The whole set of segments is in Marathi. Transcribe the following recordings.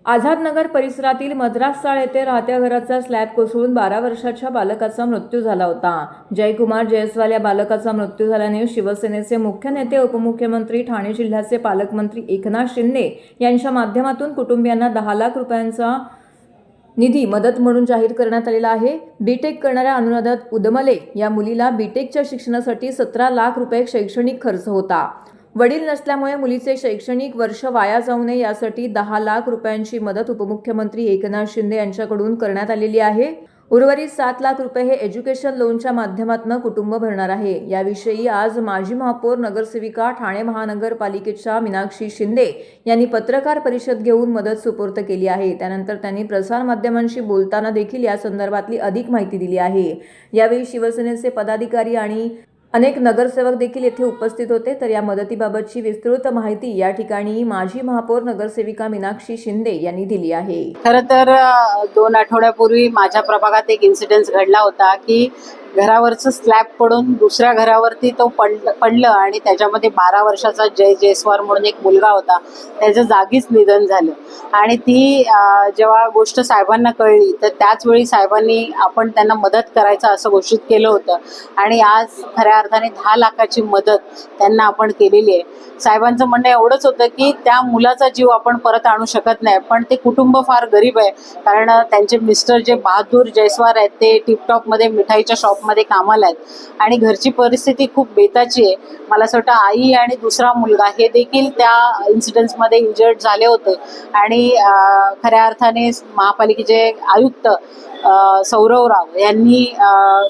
आझादनगर परिसरातील मद्रासचाळ येथे राहत्या घराचा स्लॅब कोसळून 12 वर्षाच्या बालकाचा मृत्यू झाला होता. जयकुमार जयस्वाल या बालकाचा मृत्यू झाल्याने शिवसेनेचे मुख्य नेते उपमुख्यमंत्री ठाणे जिल्ह्याचे पालकमंत्री एकनाथ शिंदे यांच्या माध्यमातून कुटुंबियांना 10 लाख रुपयांचा निधी मदत म्हणून जाहीर करण्यात आलेला आहे. बीटेक करणाऱ्या अनुराधा उदमले या मुलीला बीटेकच्या शिक्षणासाठी 17 लाख रुपये शैक्षणिक खर्च होता. वडील नसल्यामुळे मुलीचे शैक्षणिक वर्ष वाया जाऊ नये यासाठी 10 लाख रुपयांची मदत उपमुख्यमंत्री एकनाथ शिंदे यांच्याकडून करण्यात आलेली आहे. उर्वरित 7 लाख रुपये हे एज्युकेशन लोनच्या माध्यमातून कुटुंब भरणार आहे. याविषयी आज माजी महापौर नगरसेविका ठाणे महानगरपालिकेच्या मीनाक्षी शिंदे यांनी पत्रकार परिषद घेऊन मदत सुपूर्द केली आहे. त्यानंतर त्यांनी प्रसारमाध्यमांशी बोलताना देखील या संदर्भातली अधिक माहिती दिली आहे. यावेळी शिवसेनेचे पदाधिकारी आणि अनेक नगरसेवक देखील येथे उपस्थित होते. तर या मदतीबाबतची विस्तृत माहिती या ठिकाणी माजी महापौर नगरसेविका मीनाक्षी शिंदे यांनी दिली आहे. खरं तर 2 आठवड्यापूर्वी माझ्या प्रभागात एक इन्सिडेंट घडला होता की घरावरचं स्लॅब पडून दुसऱ्या घरावरती तो पडलं आणि त्याच्यामध्ये 12 वर्षाचा जय जयस्वाल म्हणून एक मुलगा होता, त्याच्या जागीच निधन झालं. आणि ती जेव्हा गोष्ट साहेबांना कळली तर त्याच वेळी साहेबांनी आपण त्यांना मदत करायचं असं घोषित केलं होतं. आणि आज खऱ्या अर्थाने 10 लाखाची मदत त्यांना आपण केलेली आहे. साहेबांचं म्हणणं एवढंच होतं की त्या मुलाचा जीव आपण परत आणू शकत नाही, पण ते कुटुंब फार गरीब आहे. कारण त्यांचे मिस्टर जे बहादूर जयस्वाल आहेत ते टिपटॉपमध्ये मिठाईच्या शॉपमध्ये कामाला आहेत आणि घरची परिस्थिती खूप बेताची आहे. मला असं वाटतं आई आणि दुसरा मुलगा हे देखील त्या इन्सिडेंट्समध्ये इंजर्ड झाले होते. आणि खऱ्या अर्थाने महापालिकेचे आयुक्त सौरवराव यांनी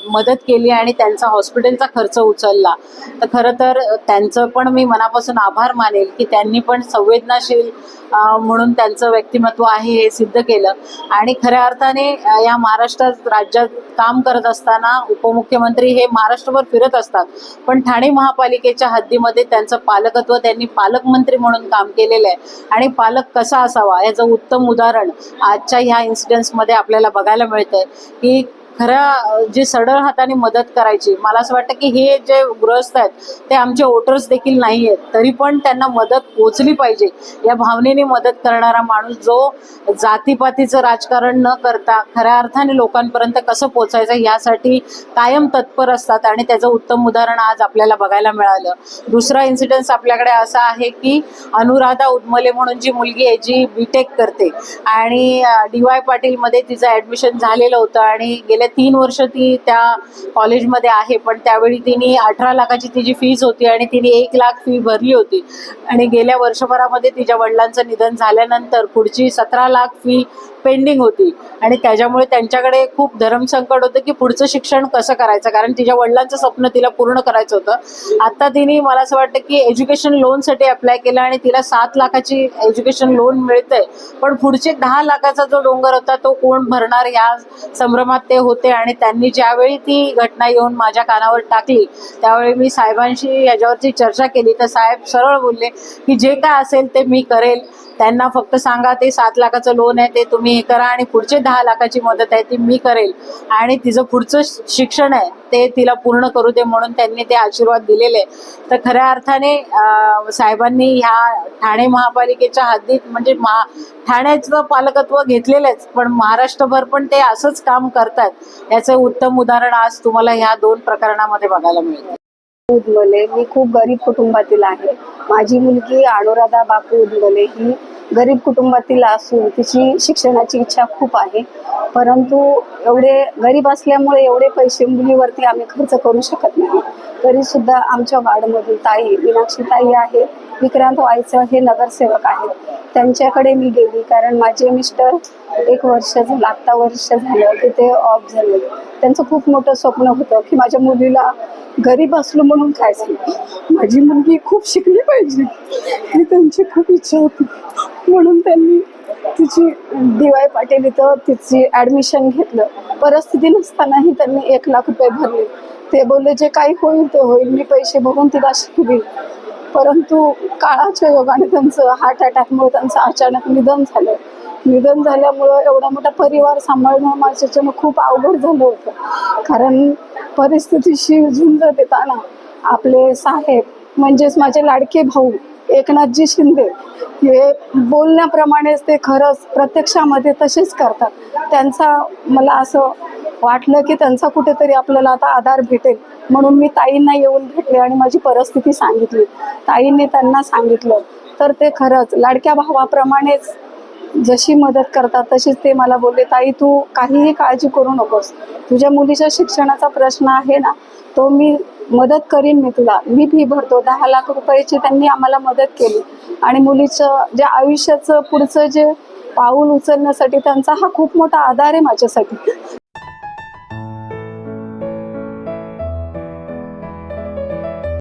मदत केली आणि त्यांचा हॉस्पिटलचा खर्च उचलला. तर खरं तर त्यांचं पण मी मनापासून आभार मानेल की त्यांनी पण संवेदनाशील म्हणून त्यांचं व्यक्तिमत्व आहे हे सिद्ध केलं. आणि खऱ्या अर्थाने या महाराष्ट्रात राज्यात काम करत असताना उपमुख्यमंत्री हे महाराष्ट्रभर फिरत असतात, पण ठाणे महापालिकेच्या हद्दीमध्ये त्यांचं पालकत्व त्यांनी पालकमंत्री म्हणून काम केलेलं आहे. आणि पालक कसा असावा याचं उत्तम उदाहरण आजच्या ह्या इन्सिडेंट्समध्ये आपल्याला बघायला मिळतंय की खरं जे सरळ हाताने मदत करायची. मला असं वाटतं की हे जे गृहस्थ आहेत ते आमचे वोटर्स देखील नाही आहेत, तरी पण त्यांना मदत पोचली पाहिजे या भावनेने मदत करणारा माणूस, जो जातीपातीचं राजकारण न करता खऱ्या अर्थाने लोकांपर्यंत कसं पोचायचं यासाठी कायम तत्पर असतात. आणि त्याचं उत्तम उदाहरण आज आपल्याला बघायला मिळालं. दुसरा इन्सिडेंट आपल्याकडे असा आहे की अनुराधा उदमले म्हणून जी मुलगी आहे जी बीटेक करते आणि DY पाटीलमध्ये तिचं ॲडमिशन झालेलं होतं आणि गेल्या 3 वर्ष ती त्या कॉलेजमध्ये आहे. पण त्यावेळी तिने 18 लाखाची तिची फीज होती आणि तिने 1 लाख फी भरली होती. आणि गेल्या वर्षभरामध्ये तिच्या वडिलांचं निधन झाल्यानंतर पुढची 17 लाख फी पेंडिंग होती. आणि त्याच्यामुळे त्यांच्याकडे खूप धर्मसंकट होतं की पुढचं शिक्षण कसं करायचं, कारण तिच्या वडिलांचं स्वप्न तिला पूर्ण करायचं होतं. आता तिने मला असं वाटतं की एज्युकेशन लोनसाठी अप्लाय केलं आणि तिला 7 लाखाची एज्युकेशन लोन मिळतंय. पण पुढचे 10 लाखाचा जो डोंगर होता तो कोण भरणार या संभ्रमात ते होते. आणि त्यांनी ज्यावेळी ती घटना येऊन माझ्या कानावर टाकली त्यावेळी मी साहेबांशी याच्यावरची चर्चा केली. तर साहेब सरळ बोलले की जे काय असेल ते मी करेल, त्यांना फक्त सांगा ते 7 लाखाचं लोन आहे ते तुम्ही हे करा आणि पुढचे 10 लाखाची मदत आहे ती मी करेल आणि तिचं पुढचं शिक्षण आहे ते तिला पूर्ण करू दे म्हणून त्यांनी ते आशीर्वाद दिलेले. तर खऱ्या अर्थाने साहेबांनी ह्या ठाणे महापालिकेच्या हद्दीत म्हणजे ठाण्याचं पालकत्व घेतलेलंच, पण महाराष्ट्रभर पण ते असंच काम करतात. याचं उत्तम उदाहरण आज तुम्हाला ह्या 2 प्रकरणामध्ये बघायला मिळतं. उदमले मी खूप गरीब कुटुंबातील आहे. माझी मुलगी अनुराधा बापू उदमले ही गरीब कुटुंबातील असून तिची शिक्षणाची इच्छा खूप आहे, परंतु एवढे गरीब असल्यामुळे एवढे पैसे मुलीवरती आम्ही खर्च करू शकत नाही. तरीसुद्धा आमच्या वार्डमधील ताई मीनाक्षी ताई आहे, विक्रांत वायचं हे नगरसेवक आहेत, त्यांच्याकडे मी गेली. कारण माझे मिस्टर 1 वर्ष झालं, आत्ता वर्ष झालं की ते ऑफ झाले. त्यांचं खूप मोठं स्वप्न होतं की माझ्या मुलीला गरीब असलो म्हणून काय झालं, माझी मुलगी खूप शिकली पाहिजे ही त्यांची खूप इच्छा होती. म्हणून त्यांनी तिची DY पाटील इथं तिची ॲडमिशन घेतलं. परिस्थिती नसतानाही त्यांनी 1 लाख रुपये भरले. ते बोलले जे काही होईल ते होईल, मी पैसे भरून तिला शिकवी. परंतु काळाच्या योगाने त्यांचं हार्ट अटॅकमुळे त्यांचं अचानक निधन झालं. निधन झाल्यामुळं एवढा मोठा परिवार सांभाळणं माझ्याच्यानं खूप अवघड झालं होतं. कारण परिस्थितीशी झुंज देताना आपले साहेब म्हणजेच माझे लाडके भाऊ एकनाथजी शिंदे हे बोलण्याप्रमाणेच ते खरंच प्रत्यक्षामध्ये तसेच करतात. त्यांचा मला असं वाटलं की त्यांचा कुठेतरी आपल्याला आता आधार भेटेल, म्हणून मी ताईंना येऊन भेटले आणि माझी परिस्थिती सांगितली. ताईंनी त्यांना सांगितलं तर ते खरंच लाडक्या भावाप्रमाणेच जशी मदत करतात तशीच ते मला बोलले, ताई तू काहीही काळजी करू नकोस, तुझ्या मुलीच्या शिक्षणाचा प्रश्न आहे ना, तो मी मदत करीन, मी तुला, मी फी भरतो. 10 लाख रुपयाची त्यांनी आम्हाला मदत केली आणि मुलीचं जे आयुष्याचं पुढचं जे पाऊल उचलण्यासाठी त्यांचा हा खूप मोठा आधार आहे माझ्यासाठी.